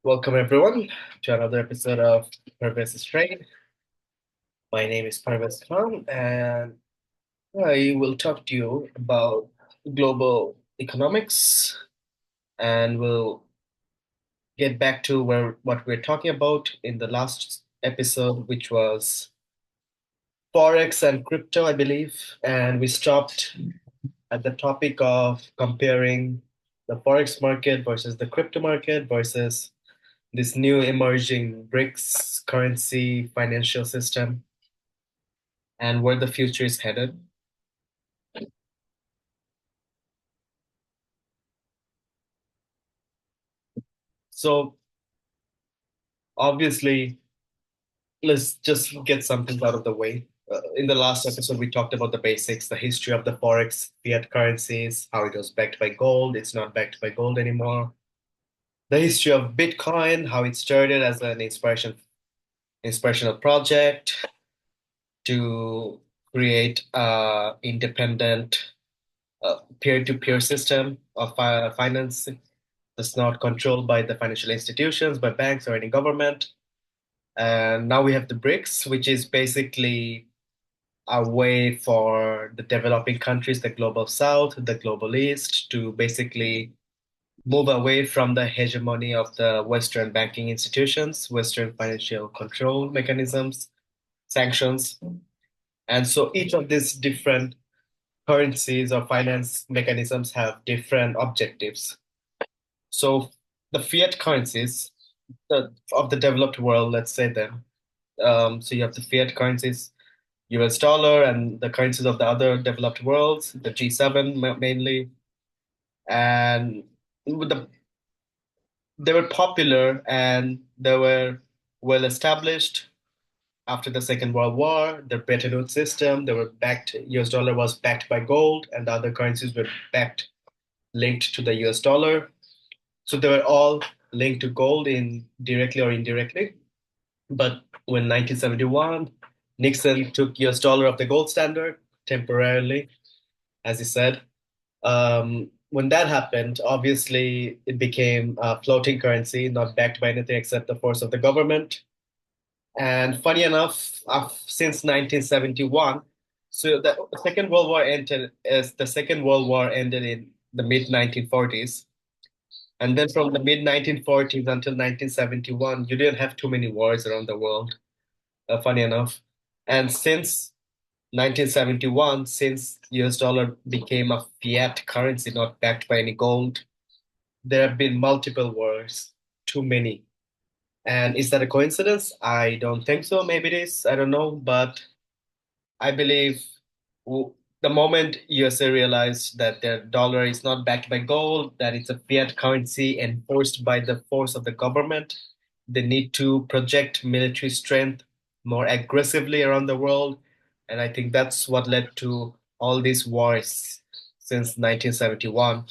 Welcome everyone to another episode of Parvez's Trade. My name is Parvez Khan, and I will talk to you about global economics, and we'll get back to where what we're talking about in the last episode, which was Forex and crypto, I believe. And we stopped at the topic of comparing the Forex market versus the crypto market versus this new emerging BRICS currency financial system and where the future is headed. So obviously, let's just get something out of the way. In the last episode, we talked about the basics, the history of the Forex fiat currencies, how it was backed by gold. It's not backed by gold anymore. The history of Bitcoin, how it started as an inspirational project to create a independent peer-to-peer system of finance that's not controlled by the financial institutions, by banks or any government. And now we have the BRICS, which is basically a way for the developing countries, the global south, the global east, to basically move away from the hegemony of the Western banking institutions, Western financial control mechanisms, sanctions. And so each of these different currencies or finance mechanisms have different objectives. So the fiat currencies of the developed world, let's say them. So you have the fiat currencies, US dollar, and the currencies of the other developed worlds, the G7 mainly. And with they were popular and they were well established after the Second World War. The Bretton Woods system, they were backed, US dollar was backed by gold, and the other currencies were backed, linked to the US dollar. So they were all linked to gold in directly or indirectly. But when 1971, Nixon took US dollar off the gold standard temporarily, as he said. When that happened, obviously it became a floating currency, not backed by anything except the force of the government. And funny enough, since 1971, so the Second World War ended in the mid 1940s. And then from the mid 1940s until 1971, you didn't have too many wars around the world, funny enough. And since 1971, since US dollar became a fiat currency not backed by any gold, there have been multiple wars, too many. And is that a coincidence? I don't think so. Maybe it is. I don't know. But I believe the moment USA realized that their dollar is not backed by gold, that it's a fiat currency enforced by the force of the government, they need to project military strength more aggressively around the world. And I think that's what led to all these wars since 1971.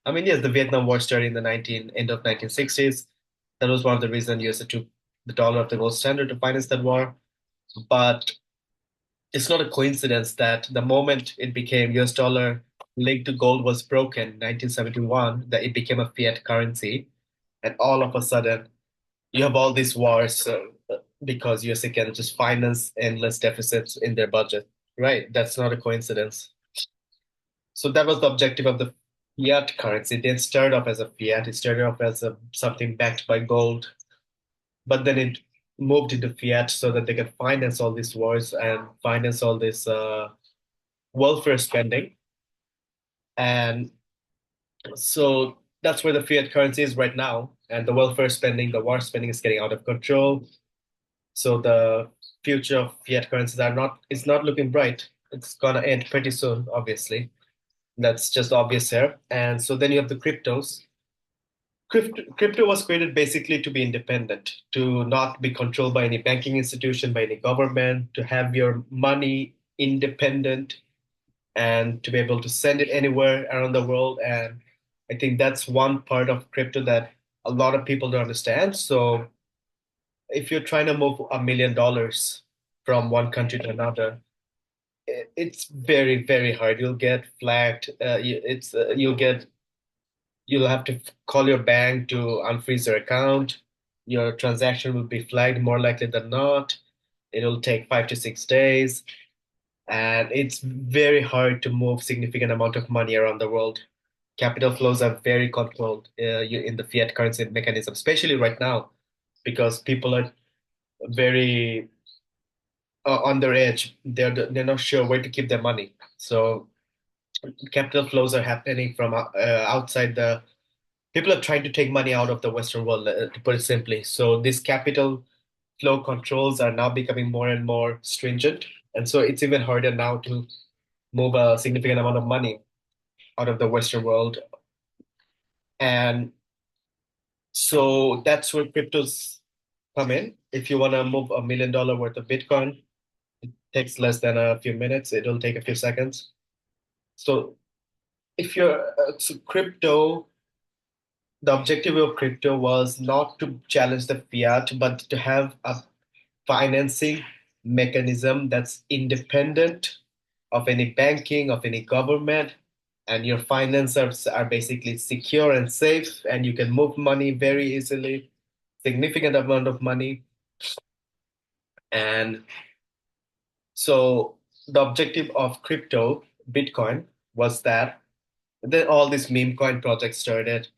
I mean, yes, the Vietnam War started in the end of 1960s. That was one of the reasons USA took the dollar of the gold standard to finance that war. But it's not a coincidence that the moment it became US dollar linked to gold was broken in 1971, that it became a fiat currency. And all of a sudden, you have all these wars because USA can just finance endless deficits in their budget, right? That's not a coincidence. So that was the objective of the fiat currency. It didn't start off as a fiat, it started off as something backed by gold, but then it moved into fiat so that they could finance all these wars and finance all this welfare spending. And so that's where the fiat currency is right now. And the welfare spending, the war spending is getting out of control. So the future of fiat currencies it's not looking bright. It's gonna end pretty soon, obviously. That's just obvious here. And so then you have the cryptos. Crypto was created basically to be independent, to not be controlled by any banking institution, by any government, to have your money independent and to be able to send it anywhere around the world. And I think that's one part of crypto that a lot of people don't understand. So if you're trying to move $1 million from one country to another, it's very, very hard. You'll get flagged. You'll have to call your bank to unfreeze your account. Your transaction will be flagged more likely than not. It'll take 5 to 6 days, and it's very hard to move significant amount of money around the world. Capital flows are very controlled in the fiat currency mechanism, especially right now, because people are very on their edge. They're not sure where to keep their money. So capital flows are happening from outside the. People are trying to take money out of the Western world, to put it simply. So these capital flow controls are now becoming more and more stringent, and so it's even harder now to move a significant amount of money out of the Western world. And so that's where cryptos come in. If you want to move $1 million worth of Bitcoin, takes less than a few minutes. It'll take a few seconds. So if you're so crypto, the objective of crypto was not to challenge the fiat, but to have a financing mechanism that's independent of any banking, of any government, and your finances are basically secure and safe, and you can move money very easily, significant amount of money. And so the objective of crypto, Bitcoin, was that then all these meme coin projects started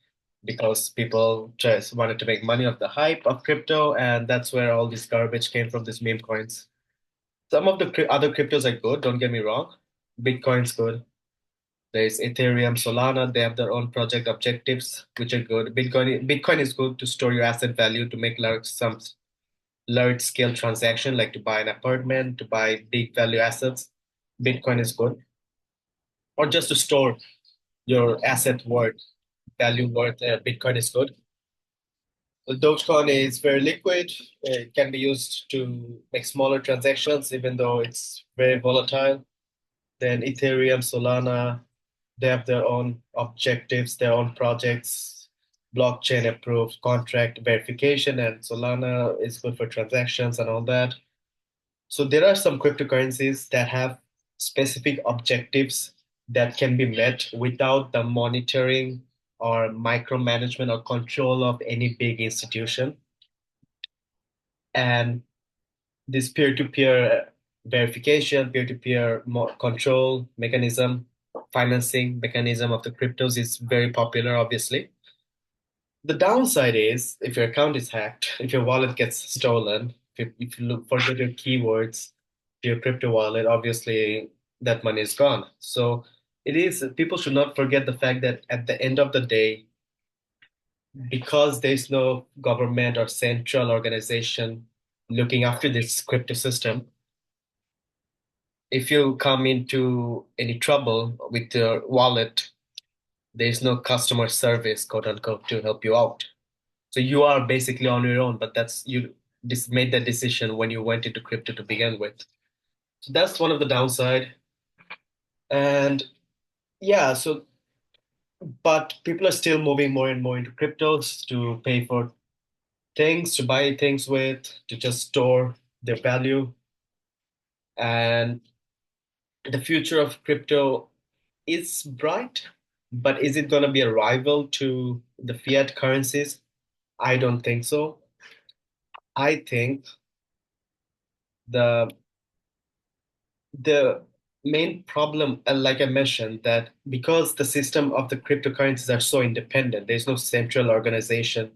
because people just wanted to make money off the hype of crypto, and that's where all this garbage came from, these meme coins. Some of the other cryptos are good, don't get me wrong. Bitcoin's good. There's Ethereum, Solana, they have their own project objectives, which are good. Bitcoin is good to store your asset value, to make some large scale transaction, like to buy an apartment, to buy big value assets. Bitcoin is good. Or just to store your asset worth, value worth, Bitcoin is good. The Dogecoin is very liquid. It can be used to make smaller transactions, even though it's very volatile. Then Ethereum, Solana, they have their own objectives, their own projects, blockchain approved contract verification, and Solana is good for transactions and all that. So there are some cryptocurrencies that have specific objectives that can be met without the monitoring or micromanagement or control of any big institution. And this peer-to-peer verification, peer-to-peer control mechanism, financing mechanism of the cryptos is very popular, obviously. The downside is if your account is hacked, if your wallet gets stolen, if you forget your keywords to your crypto wallet, obviously that money is gone. So people should not forget the fact that at the end of the day, because there's no government or central organization looking after this crypto system, if you come into any trouble with your wallet, there's no customer service, quote unquote, to help you out. So you are basically on your own, but that's you just made that decision when you went into crypto to begin with. So that's one of the downside. And yeah, so but people are still moving more and more into cryptos to pay for things, to buy things with, to just store their value. And the future of crypto is bright, but is it going to be a rival to the fiat currencies? I don't think so. I think the the main problem, like I mentioned, that because the system of the cryptocurrencies are so independent, there's no central organization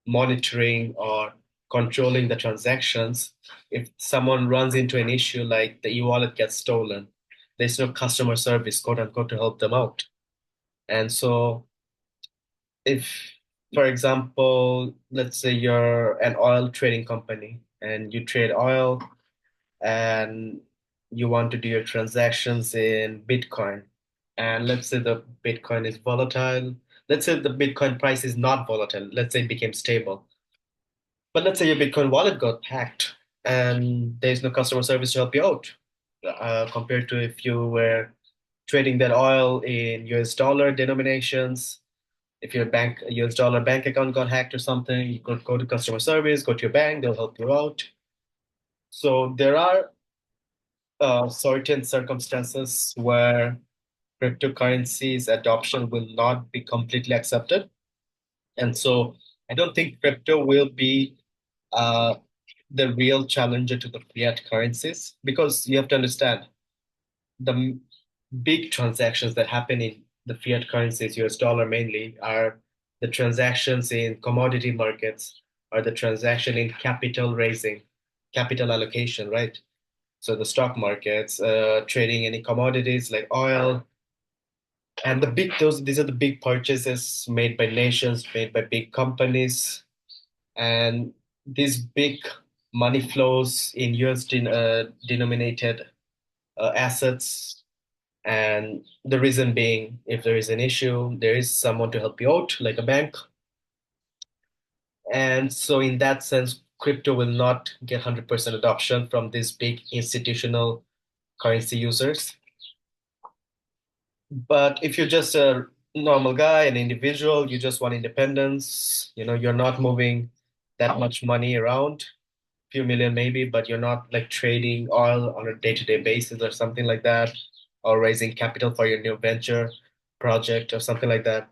monitoring or controlling the transactions. If someone runs into an issue like the e-wallet gets stolen, there's no customer service, quote unquote, to help them out. And so if, for example, let's say you're an oil trading company and you trade oil and you want to do your transactions in Bitcoin, and let's say the Bitcoin is volatile. Let's say the Bitcoin price is not volatile. Let's say it became stable. But let's say your Bitcoin wallet got hacked and there's no customer service to help you out, compared to if you were trading that oil in US dollar denominations. If your US dollar bank account got hacked or something, you could go to customer service, go to your bank, they'll help you out. So there are certain circumstances where cryptocurrencies adoption will not be completely accepted. And so I don't think crypto will be uh, the real challenger to the fiat currencies because you have to understand the big transactions that happen in the fiat currencies, US dollar mainly, are the transactions in commodity markets, are the transaction in capital raising, capital allocation, right? So the stock markets, trading any commodities like oil, and the big those these are the big purchases made by nations, made by big companies, and these big money flows in US denominated assets. And the reason being, if there is an issue, there is someone to help you out, like a bank. And so, in that sense, crypto will not get 100% adoption from these big institutional currency users. But if you're just a normal guy, an individual, you just want independence, you're not moving that much money around, few million maybe, but you're not like trading oil on a day-to-day basis or something like that, or raising capital for your new venture project or something like that.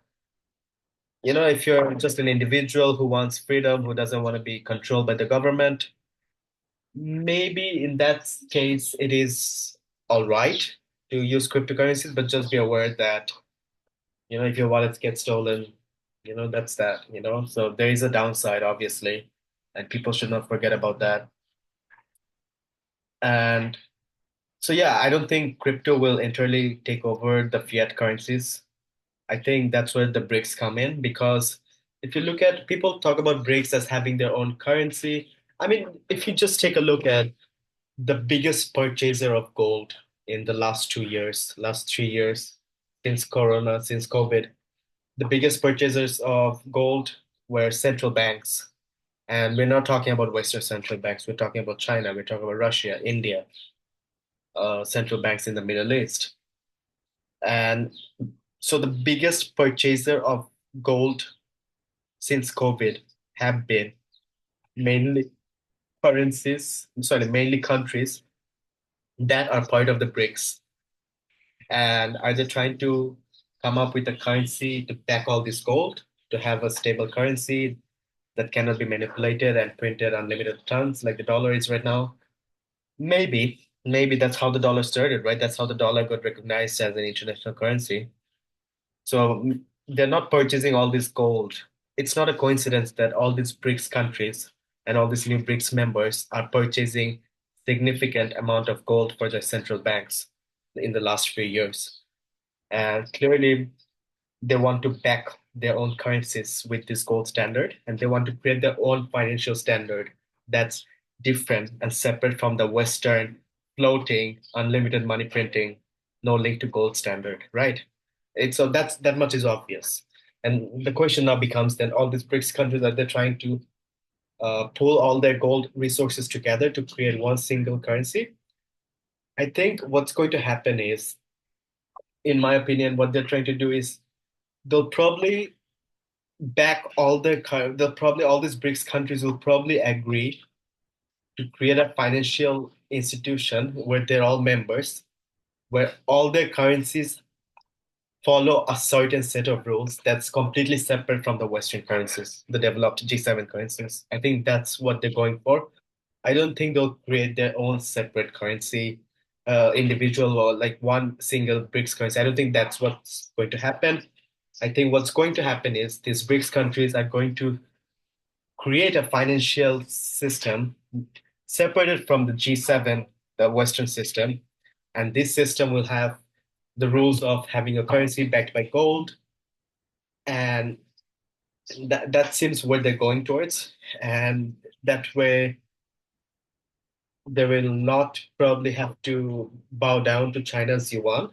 If you're just an individual who wants freedom, who doesn't want to be controlled by the government, maybe in that case it is all right to use cryptocurrencies, but just be aware that, if your wallets get stolen, that's that, So there is a downside, obviously, and people should not forget about that. And so, yeah, I don't think crypto will entirely take over the fiat currencies. I think that's where the BRICS come in because if you look at people talk about BRICS as having their own currency. I mean, if you just take a look at the biggest purchaser of gold in the last 2 years, last 3 years, since Corona, since COVID, the biggest purchasers of gold were central banks. And we're not talking about Western central banks. We're talking about China. We're talking about Russia, India, central banks in the Middle East. And so the biggest purchaser of gold since COVID have been mainly mainly countries that are part of the BRICS. And are they trying to come up with a currency to back all this gold, to have a stable currency that cannot be manipulated and printed unlimited tons like the dollar is right now? Maybe that's how the dollar started, right? That's how the dollar got recognized as an international currency. So they're not purchasing all this gold. It's not a coincidence that all these BRICS countries and all these new BRICS members are purchasing significant amount of gold for their central banks in the last few years. And clearly, they want to back their own currencies with this gold standard, and they want to create their own financial standard that's different and separate from the Western floating, unlimited money printing, no link to gold standard, right? So that much is obvious. And the question now becomes then all these BRICS countries are they trying to pull all their gold resources together to create one single currency? I think what's going to happen is, in my opinion, what they're trying to do is they'll probably they'll probably all these BRICS countries will probably agree to create a financial institution where they're all members, where all their currencies follow a certain set of rules that's completely separate from the Western currencies, the developed G7 currencies. I think that's what they're going for. I don't think they'll create their own separate currency, individual or like one single BRICS currency. I don't think that's what's going to happen. I think what's going to happen is these BRICS countries are going to create a financial system separated from the G7, the Western system. And this system will have the rules of having a currency backed by gold. And that seems where they're going towards. And that way, they will not probably have to bow down to China's yuan.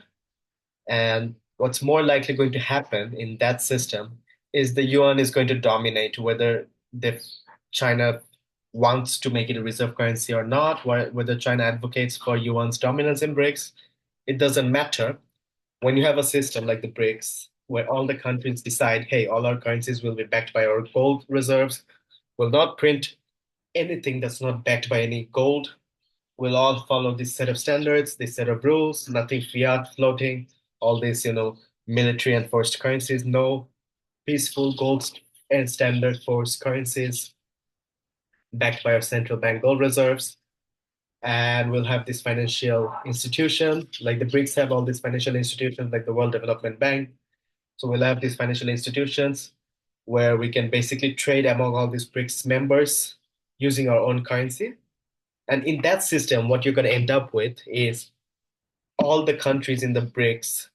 And what's more likely going to happen in that system is the yuan is going to dominate whether China wants to make it a reserve currency or not, whether China advocates for yuan's dominance in BRICS. It doesn't matter. When you have a system like the BRICS, where all the countries decide, hey, all our currencies will be backed by our gold reserves, will not print anything that's not backed by any gold, will all follow this set of standards, this set of rules, nothing fiat floating, all these, military enforced currencies, no peaceful gold and standard force currencies backed by our central bank gold reserves. And we'll have this financial institution, like the BRICS have all these financial institutions, like the World Development Bank. So we'll have these financial institutions where we can basically trade among all these BRICS members using our own currency. And in that system, what you're going to end up with is all the countries in the BRICS,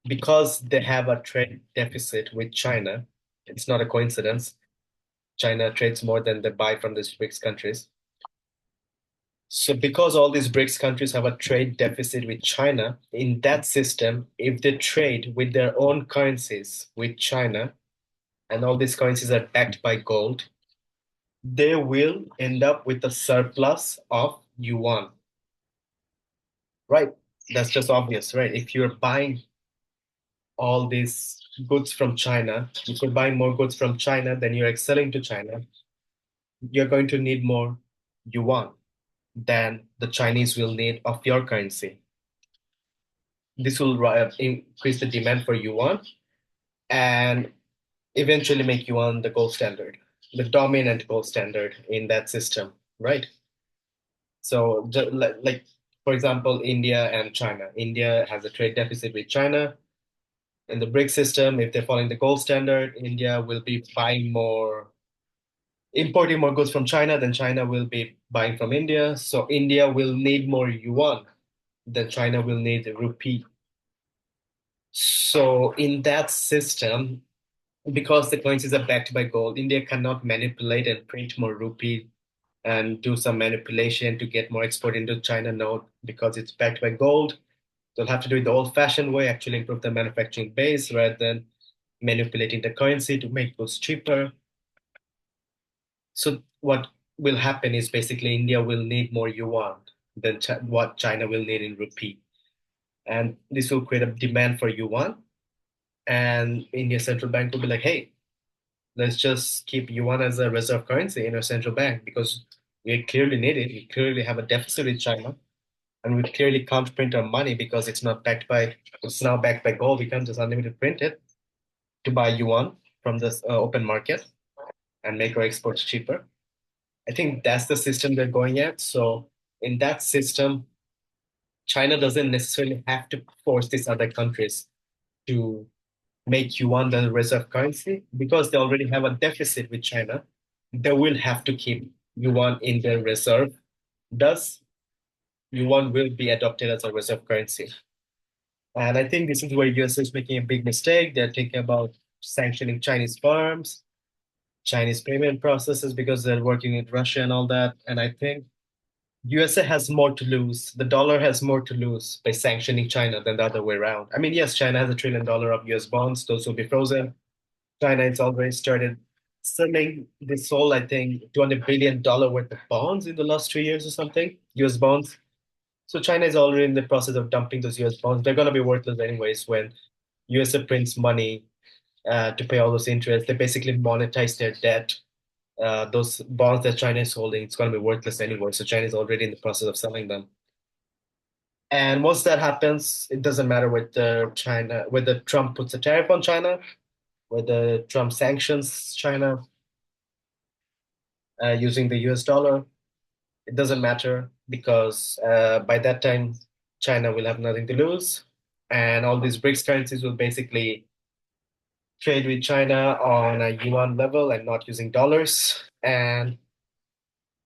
because they have a trade deficit with China, it's not a coincidence. China trades more than they buy from these BRICS countries. So because all these BRICS countries have a trade deficit with China, in that system, if they trade with their own currencies with China, and all these currencies are backed by gold, they will end up with a surplus of yuan. Right? That's just obvious, right? If you're buying all these goods from China, if you're buying more goods from China than you're selling to China, you're going to need more yuan than the Chinese will need of your currency. This will increase the demand for yuan and eventually make yuan the gold standard, the dominant gold standard in that system, right? So, like for example, India and China. India has a trade deficit with China. In the BRICS system, if they're following the gold standard, India will be importing more goods from China than China will be buying from India. So India will need more yuan than China will need the rupee. So in that system, because the currencies are backed by gold, India cannot manipulate and print more rupee and do some manipulation to get more export into China. No, because it's backed by gold. They'll have to do it the old-fashioned way, actually improve the manufacturing base rather than manipulating the currency to make those cheaper. So what will happen is basically India will need more yuan than what China will need in rupee. And this will create a demand for yuan. And India's central bank will be like, hey, let's just keep yuan as a reserve currency in our central bank because we clearly need it. We clearly have a deficit with China. And we clearly can't print our money because it's now backed by gold. We can't just unlimited print it to buy yuan from this open market and make our exports cheaper. I think that's the system they're going at. So in that system, China doesn't necessarily have to force these other countries to make yuan the reserve currency because they already have a deficit with China. They will have to keep yuan in their reserve. Thus, yuan will be adopted as a reserve currency. And I think this is where US is making a big mistake. They're thinking about sanctioning Chinese firms, Chinese payment processes because they're working with Russia and all that. And I think USA has more to lose. The dollar has more to lose by sanctioning China than the other way around. I mean, yes, China has $1 trillion of US bonds. Those will be frozen. China has already started selling. They sold, I think, $200 billion worth of bonds in the last 2 years or something, US bonds. So China is already in the process of dumping those US bonds. They're going to be worthless anyways when USA prints money to pay all those interests. They basically monetize their debt. Those bonds that China is holding, it's going to be worthless anyway. So China is already in the process of selling them. And once that happens, it doesn't matter whether Trump puts a tariff on China, whether Trump sanctions China using the US dollar. It doesn't matter because by that time, China will have nothing to lose. And all these BRICS currencies will basically trade with China on a yuan level and not using dollars. And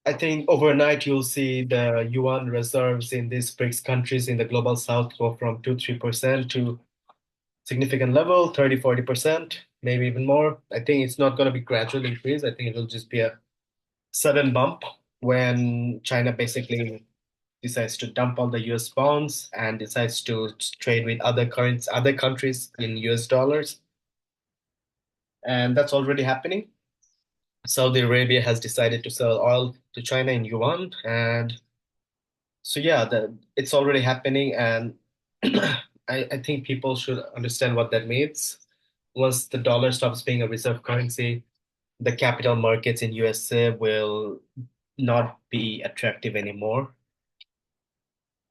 I think overnight you'll see the yuan reserves in these BRICS countries in the global south go from 2-3% to significant level, 30-40%, maybe even more. I think it's not going to be gradual increase. I think it'll just be a sudden bump when China basically decides to dump all the US bonds and decides to trade with other countries in US dollars. And that's already happening. Saudi Arabia has decided to sell oil to China in yuan. And so, yeah, it's already happening. And I think people should understand what that means. Once the dollar stops being a reserve currency, the capital markets in USA will not be attractive anymore.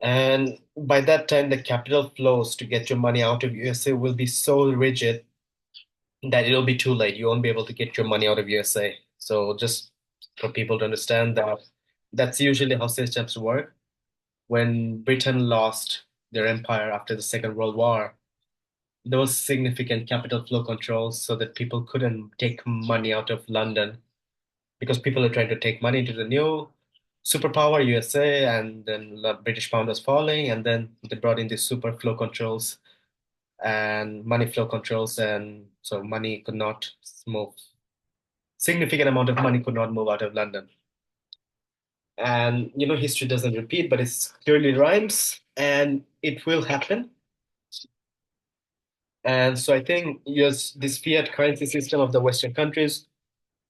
And by that time, the capital flows to get your money out of USA will be so rigid that it'll be too late. You won't be able to get your money out of USA. So just for people to understand that that's usually how systems work. When Britain lost their empire after the Second World War, there was significant capital flow controls so that people couldn't take money out of London because people are trying to take money into the new superpower USA, and then the British pound was falling, and then they brought in these super flow controls and money flow controls, and so money could not move. Significant amount of money could not move out of London. And history doesn't repeat, but it clearly rhymes, and it will happen. And so I think yes, this fiat currency system of the Western countries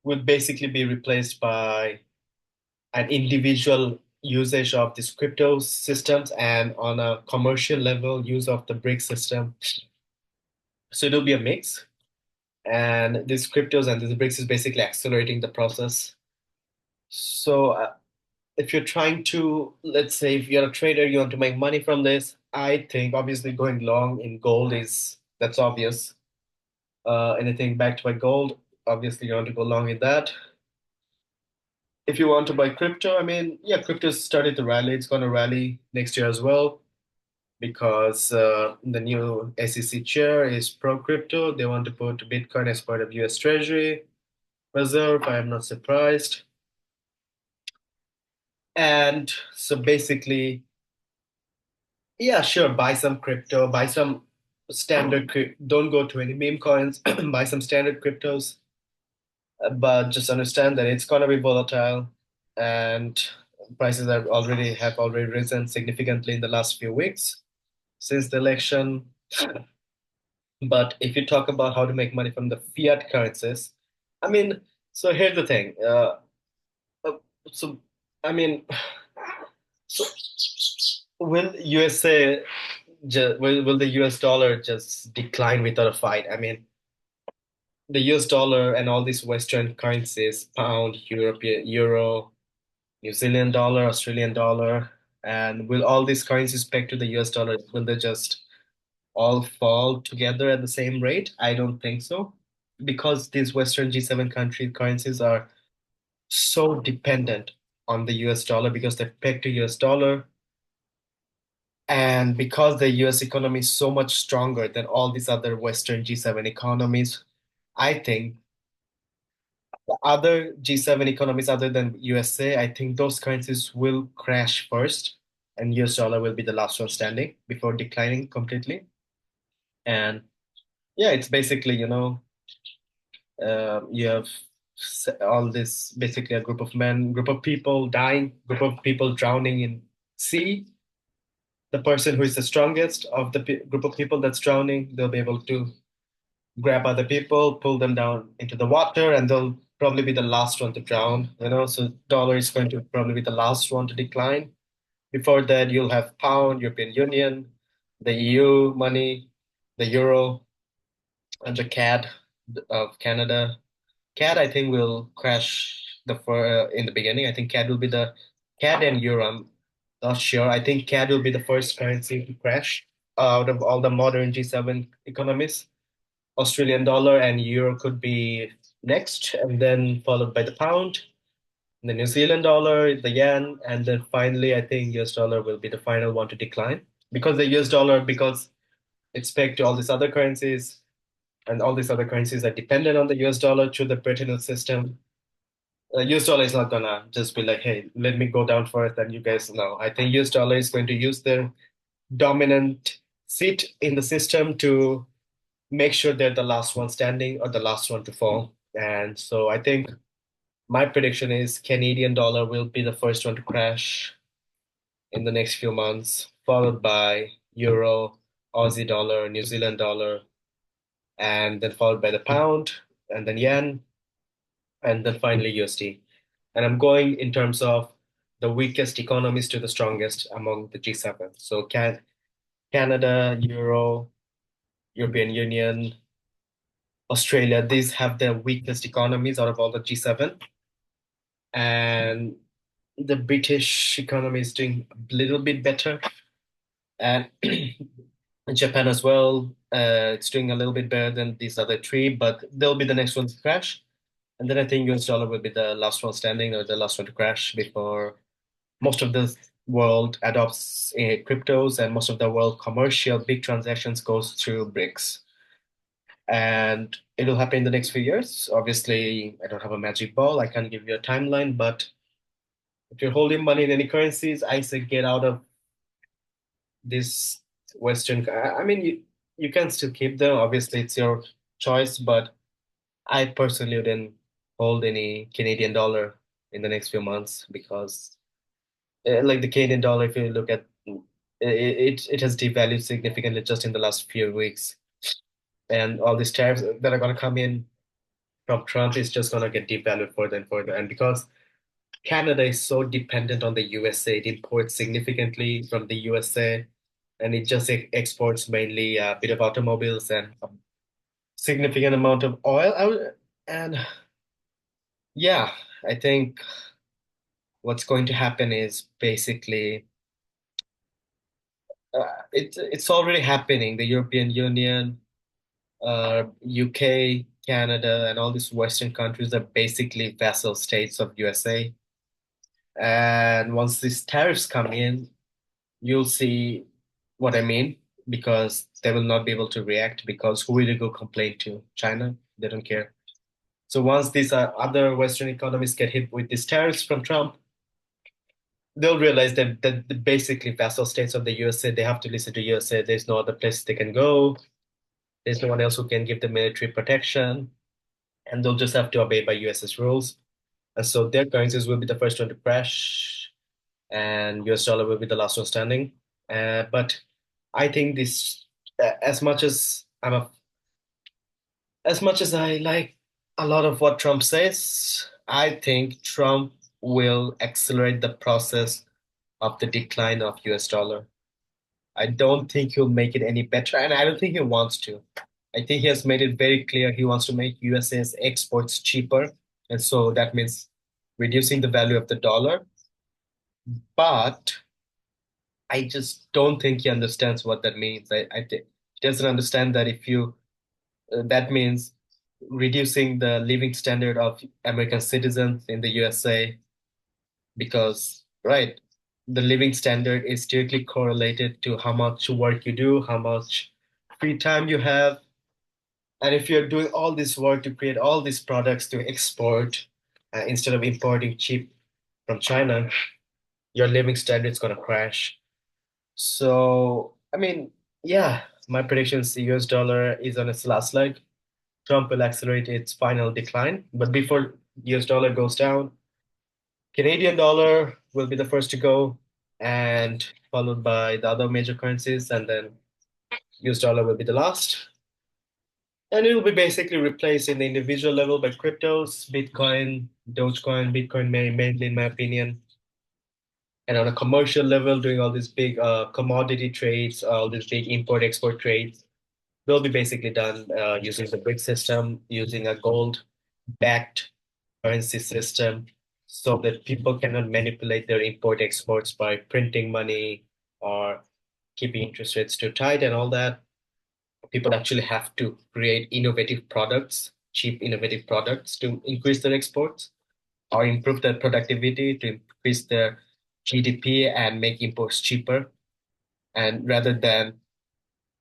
would basically be replaced by an individual usage of these crypto systems and on a commercial level use of the BRICS system. So it'll be a mix. And these cryptos and these BRICS is basically accelerating the process. So if you're trying to, let's say, if you're a trader, you want to make money from this, I think obviously going long in gold is that's obvious. Anything backed by gold, obviously you want to go long in that. If you want to buy crypto, I mean, yeah, crypto's started to rally. It's going to rally next year as well because the new SEC chair is pro crypto. They want to put Bitcoin as part of US Treasury Reserve. I am not surprised. And so basically, yeah, sure, buy some crypto, buy some don't go to any meme coins, buy some standard cryptos, but just understand that it's going to be volatile and prices have already risen significantly in the last few weeks since the election. But if you talk about how to make money from the fiat currencies, I mean, so here's the thing. Uh, so, I mean, so will USA will the US dollar just decline without a fight? I mean, the US dollar and all these Western currencies, pound, European euro, New Zealand dollar, Australian dollar, and will all these currencies peg to the US dollar, will they just all fall together at the same rate? I don't think so. Because these Western G7 country currencies are so dependent on the US dollar because they're pegged to US dollar, and because the US economy is so much stronger than all these other Western G7 economies, I think the other G7 economies other than USA, I think those currencies will crash first, and US dollar will be the last one standing before declining completely. And yeah, it's basically, you have all this basically a group of men, group of people dying, group of people drowning in sea. The person who is the strongest of the group of people that's drowning, they'll be able to grab other people, pull them down into the water, and they'll probably be the last one to drown, So dollar is going to probably be the last one to decline. Before that, you'll have pound, European Union, the EU money, the euro, and the CAD of Canada. CAD, I think, will crash in the beginning. I think CAD will be the CAD and euro. I'm not sure. I think CAD will be the first currency to crash out of all the modern G7 economies. Australian dollar and euro could be next, and then followed by the pound, the New Zealand dollar, the yen, and then finally, I think US dollar will be the final one to decline because the US dollar, because it's pegged to all these other currencies, and all these other currencies are dependent on the US dollar through the Bretton Woods system. US dollar is not gonna just be like, hey, let me go down first, and you guys know. I think US dollar is going to use their dominant seat in the system to make sure they're the last one standing or the last one to fall. And so I think my prediction is Canadian dollar will be the first one to crash in the next few months, followed by euro, Aussie dollar, New Zealand dollar, and then followed by the pound, and then yen, and then finally USD. And I'm going in terms of the weakest economies to the strongest among the G7. So Canada, Euro, European Union, Australia, these have the weakest economies out of all the G7. And the British economy is doing a little bit better. And Japan as well. It's doing a little bit better than these other three, but they'll be the next ones to crash. And then I think US dollar will be the last one standing or the last one to crash before most of the world adopts cryptos and most of the world commercial big transactions goes through BRICS. And it'll happen in the next few years. Obviously, I don't have a magic ball. I can't give you a timeline, but if you're holding money in any currencies, I say get out of this Western. I mean, you can still keep them. Obviously, it's your choice, but I personally wouldn't hold any Canadian dollar in the next few months because, like the Canadian dollar, if you look at it has devalued significantly just in the last few weeks, and all these tariffs that are going to come in from Trump is just going to get devalued further and further. And because Canada is so dependent on the USA, it imports significantly from the USA, and it just exports mainly a bit of automobiles and a significant amount of oil. And yeah, I think what's going to happen is basically it's already happening. The European Union, UK, Canada, and all these Western countries are basically vassal states of USA. And once these tariffs come in, you'll see what I mean, because they will not be able to react because who will you go complain to? China? They don't care. So once these other Western economies get hit with these tariffs from Trump, they'll realize that the basically vassal states of the USA, they have to listen to USA. There's no other place they can go. There's no one else who can give them military protection, and they'll just have to obey by US's rules. And so their currencies will be the first one to crash, and US dollar will be the last one standing. But I think this, as much as as much as I like a lot of what Trump says, I think Trump will accelerate the process of the decline of US dollar. I don't think he'll make it any better, and I don't think he wants to. I think he has made it very clear he wants to make USA's exports cheaper, and so that means reducing the value of the dollar. But I just don't think he understands what that means. I think he doesn't understand that if you that means reducing the living standard of American citizens in the USA because, right, the living standard is directly correlated to how much work you do, how much free time you have. And if you're doing all this work to create all these products to export instead of importing cheap from China, your living standard is going to crash. So, I mean, yeah, my prediction is the US dollar is on its last leg. Trump will accelerate its final decline. But before US dollar goes down, Canadian dollar will be the first to go, and followed by the other major currencies, and then US dollar will be the last. And it will be basically replaced in the individual level by cryptos, Bitcoin, Dogecoin, Bitcoin mainly in my opinion. And on a commercial level, doing all these big commodity trades, all these big import-export trades, will be basically done using the BRICS system, using a gold-backed currency system, so that people cannot manipulate their import-exports by printing money or keeping interest rates too tight and all that. People actually have to create innovative products, cheap innovative products to increase their exports or improve their productivity to increase their GDP and make imports cheaper. And rather than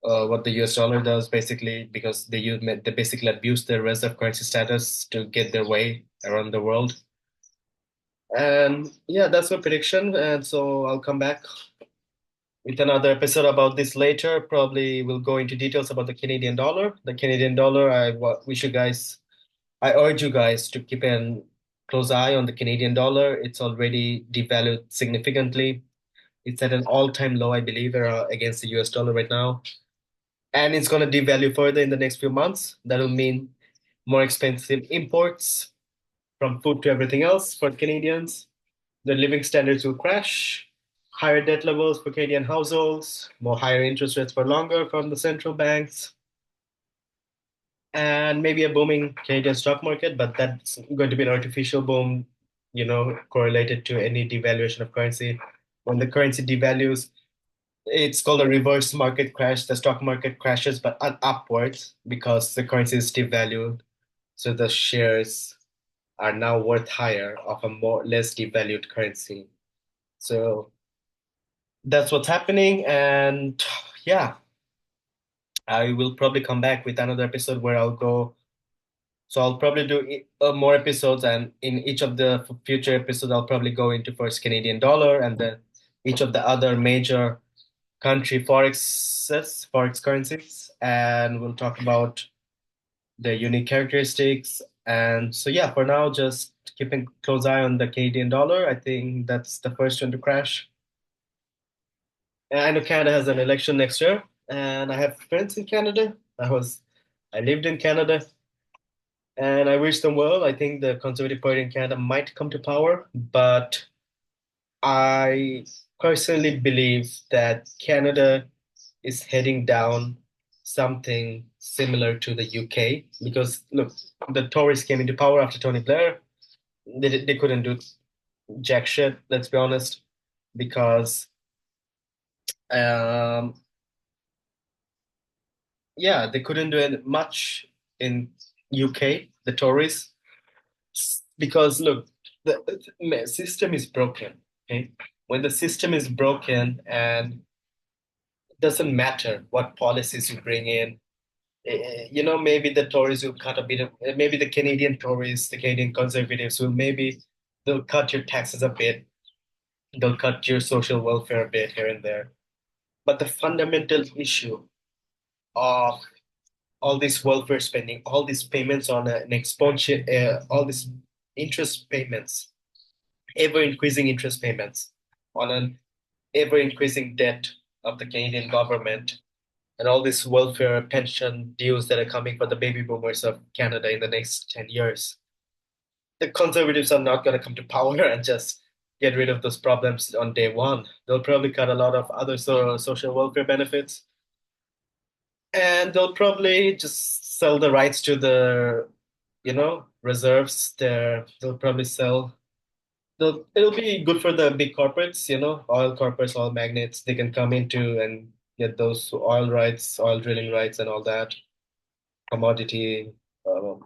what the US dollar does basically, because they basically abuse their reserve currency status to get their way around the world. And yeah, that's my prediction. And so I'll come back with another episode about this later. Probably we'll go into details about the Canadian dollar. The Canadian dollar, I urge you guys to keep a close eye on the Canadian dollar. It's already devalued significantly. It's at an all-time low, I believe, against the US dollar right now. And it's going to devalue further in the next few months. That'll mean more expensive imports from food to everything else for Canadians. The living standards will crash, higher debt levels for Canadian households, more higher interest rates for longer from the central banks, and maybe a booming Canadian stock market, but that's going to be an artificial boom, correlated to any devaluation of currency. When the currency devalues, It's called a reverse market crash. The stock market crashes, but upwards because the currency is devalued. So the shares are now worth higher of a more less devalued currency. So that's what's happening. And yeah, I will probably come back with another episode where I'll go. So I'll probably do more episodes, and in each of the future episodes, I'll probably go into first Canadian dollar and then each of the other major country forex currencies, and we'll talk about their unique characteristics. And so, yeah, for now, just keeping close eye on the Canadian dollar. I think that's the first one to crash. And I know Canada has an election next year, and I have friends in Canada. I lived in Canada, and I wish them well. I think the Conservative Party in Canada might come to power, but I personally believe that Canada is heading down something similar to the UK because look, the Tories came into power after Tony Blair. They couldn't do jack shit, let's be honest, because um, yeah, they couldn't do much in UK, the Tories, because look, the system is broken. Okay, when the system is broken and it doesn't matter what policies you bring in, maybe the Tories will cut a bit of, maybe the Canadian Tories, the Canadian Conservatives will maybe they'll cut your taxes a bit, they'll cut your social welfare a bit here and there. But the fundamental issue of all this welfare spending, all these payments on an exponential, all these interest payments, ever increasing interest payments on an ever increasing debt of the Canadian government and all these welfare pension deals that are coming for the baby boomers of Canada in the next 10 years. The conservatives are not going to come to power and just get rid of those problems on day one. They'll probably cut a lot of other social welfare benefits, and they'll probably just sell the rights to the, reserves there. They'll probably sell. It'll be good for the big corporates, oil corporates, oil magnates. They can come into and get those oil rights, oil drilling rights, and all that commodity um,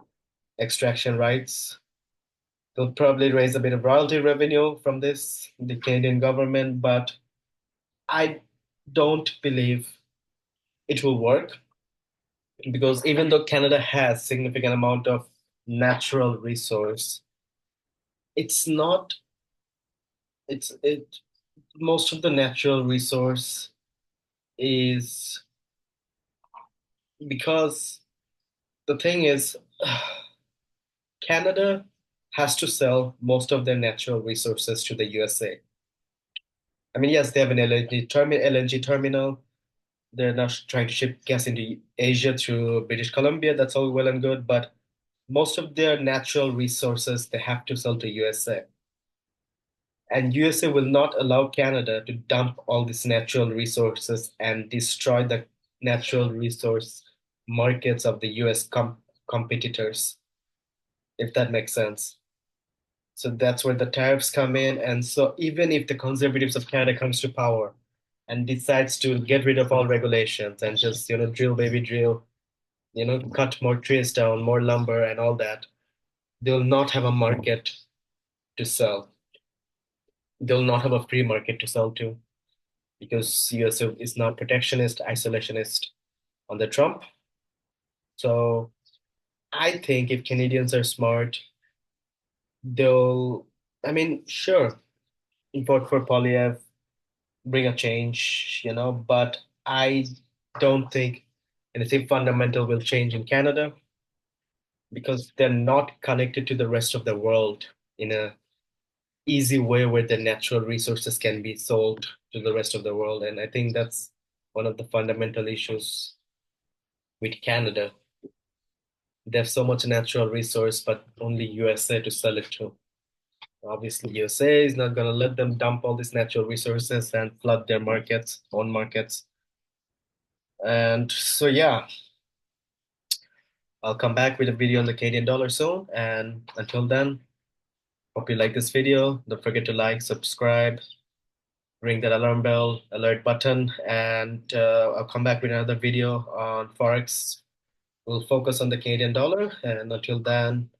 extraction rights. They'll probably raise a bit of royalty revenue from this, the Canadian government, but I don't believe it will work because even though Canada has significant amount of natural resource, it's not, it most of the natural resource is because the thing is Canada has to sell most of their natural resources to the USA. I mean, yes, they have an LNG terminal. They're now trying to ship gas into Asia through British Columbia. That's all well and good, but most of their natural resources they have to sell to USA. And USA will not allow Canada to dump all these natural resources and destroy the natural resource markets of the US competitors, if that makes sense. So that's where the tariffs come in. And so even if the conservatives of Canada comes to power and decides to get rid of all regulations and just, drill, baby, drill, cut more trees down, more lumber and all that, they'll not have a market to sell. They'll not have a free market to sell to because US is now protectionist, isolationist on the Trump. So I think if Canadians are smart, they'll, I mean, sure, vote for Polyev, bring a change, but I don't think anything fundamental will change in Canada because they're not connected to the rest of the world in a easy way where the natural resources can be sold to the rest of the world. And I think that's one of the fundamental issues with Canada. They have so much natural resource, but only USA to sell it to. Obviously, USA is not going to let them dump all these natural resources and flood their markets, own markets. And so, yeah, I'll come back with a video on the Canadian dollar soon. And until then, hope you like this video. Don't forget to like, subscribe, ring that alarm bell, alert button, and I'll come back with another video on Forex. We'll focus on the Canadian dollar, and until then,